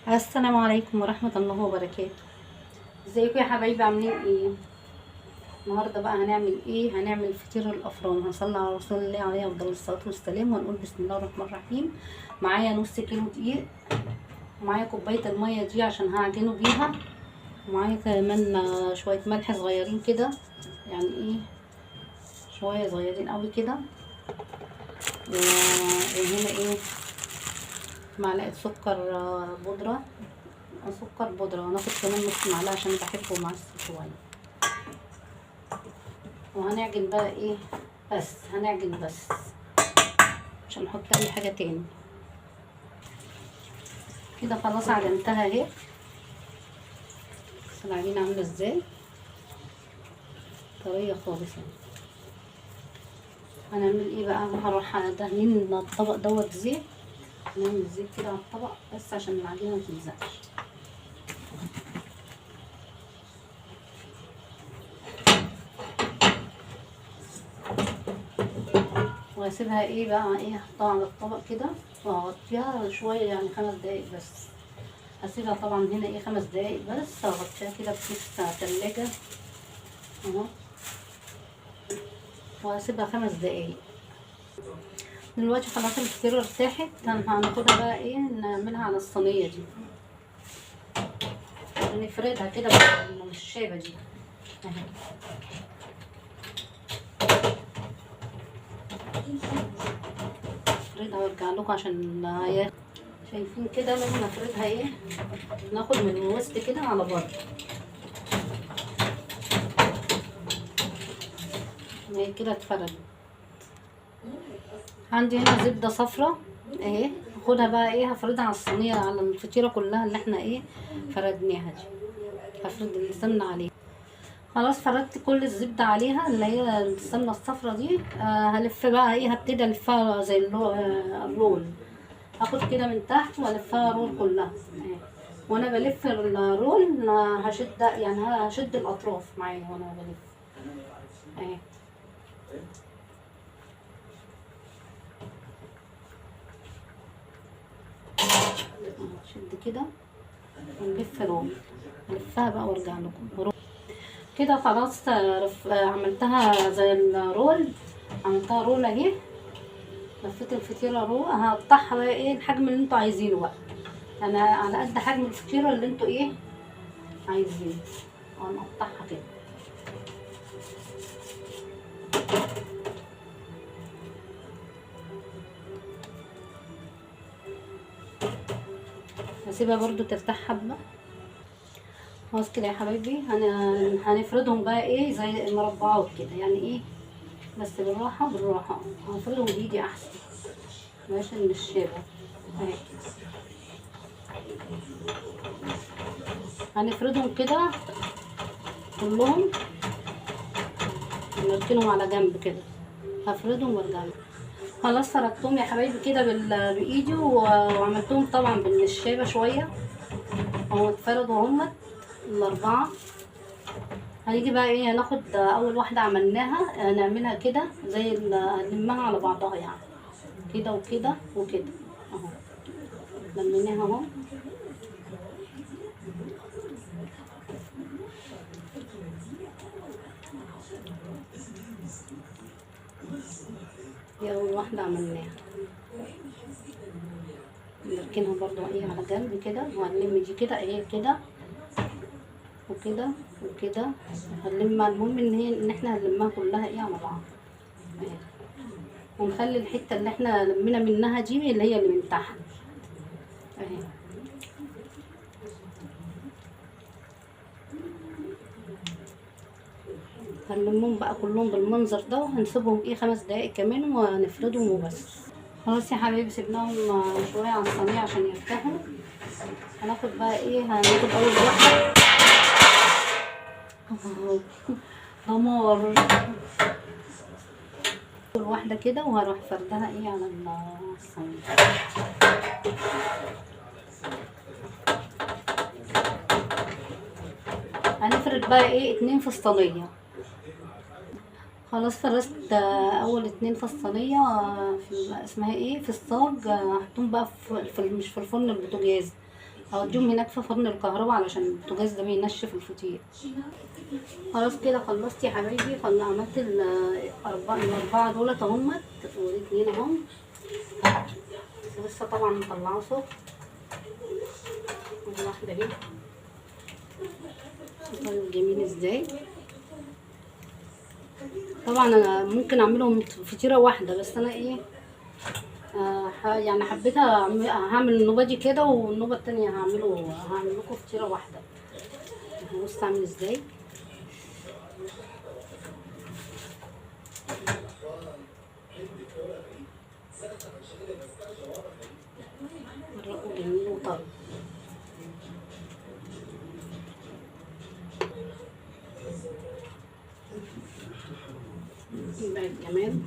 السلام عليكم ورحمة الله وبركاته. ازيكم يا حبايبي، عاملين ايه؟ النهارده بقى هنعمل ايه؟ هنعمل فطير الافران. هنصلي على رسول الله عليه افضل الصلاة والسلام ونقول بسم الله الرحمن الرحيم. معايا نص كيلو دقيق، ومعايا كوباية المية دي عشان هعجنه بيها، ومعايا كمان شوية ملح صغيرين كده، يعني ايه، شوية صغيرين قوي كده، وهنا ايه، معلقة سكر بودرة، سكر بودرة، وناخد كمان نص معلقة عشان بحبه معسل شوية. وهنعجن بقى ايه، بس هنعجن بس، مش هنحط اي حاجة تاني. كده خلاص عجنتها اهي. بس العجينة عاملة ازاي، طرية خالص اهي. هنعمل ايه بقى، هروح دهنين الطبق دوت زيت، نعمل زيت كده على الطبق بس عشان العجينة متلزقش. وهسيبها ايه بقى، ايه، احطها على الطبق كده واغطيها شوية، يعني 5 دقايق بس. هسيبها طبعا هنا ايه 5 دقايق بس، هغطيها كده بكيس تلاجة اهو، وهسيبها 5 دقايق. دلوقتي خلاص الفطيرة ارتاحت، هناخدها بقى ايه، نعملها على الصينية دي، نفردها كده بالشابة دي اهي. نفردها وارجع لكم عشان شايفين كده لما نفردها ايه، ناخد من الوسط كده على بره، هي كده اتفردت. عندي هنا زبدة صفرة اهي، هاخدها بقى ايه، هفردها على الصينية على الفطيرة كلها اللي احنا ايه فردناها دي، هفرد السمنة عليها. خلاص فردت كل الزبدة عليها اللي هي السمنة الصفرة دي. هلف بقى ايه، هبتدي الفها زي الرول، هاخد كده من تحت والفها رول كلها اهي. وانا بلف الرول هشد، يعني هشد الاطراف معايا وانا بلف اهي. شد كده ونلف رول، لفها بقى وارجع لكم كده. خلاص عملتها زي الرول، عملتها رول اهي. لفيت الفطيره رول، هقطعها بقى ايه الحجم اللي انتوا عايزينه بقى، يعني على قد حجم الفطيره اللي انتوا ايه عايزينه، هنقطعها كده. هسيبها برضو ترتاح حبه. خلاص كده يا حبايبي، هنفردهم بقى ايه زي مربعات كده، يعني ايه، بس بالراحه بالراحه، هنفردهم بايدي احسن، ماشي من الشارع اهي. هنفردهم كده كلهم، نركنهم على جنب كده، هفردهم وارجع لكم. خلاص فردتهم يا حبايبي كده بايدي، وعملتهم طبعا بالنشابه شويه اهو، اتفردوا هما الاربعه. هنيجي بقى ايه، هناخد اول واحده عملناها نعملها كده زي نلمها على بعضها، يعني كده وكده وكده اهو، لميناها اهو. دي اول واحده عملناها، نركنها برضو ايه على جنب كده، وهنلم دي كده ايه كده وكده وكده، هنلمها. المهم ان احنا هنلمها كلها ايه على بعض اهي، ونخلي الحته اللي احنا لمينا منها دي اللي هي اللي من تحت اهي. هنلمهم بقى كلهم بالمنظر ده، وهنسيبهم ايه 5 دقايق كمان ونفردهم وبس. خلاص يا حبايبي سيبناهم شويه على الصينيه عشان يرتاحوا. هناخد بقى ايه، هناخد اول واحده دمار، اول واحده كده، وهروح فردها ايه على الصينيه. هنفرد بقى ايه 2 في الصينيه. خلاص فرست اول 2 في الصينيه، في اسمها ايه، في الصاج، هحطهم بقى مش في الفرن البوتاجاز، اوديهم هناك في فرن الكهرباء علشان البوتاجاز ده بينشف الفطير. خلاص كده خلصت يا حبايبي. عملت الاربعه دولت اهمت، والاتنين اهم لسه طبعا مطلعه سخن. واحده اهي، شوفوا جميل ازاي. طبعا انا ممكن اعملهم فطيره واحده، بس انا ايه يعني حبيت هعمل النوبه دي كده، والنوبه التانية هعمل لكم فطيره واحده. بصوا عامل ازاي. مرقوا جميل وطري. يبقى الجمال.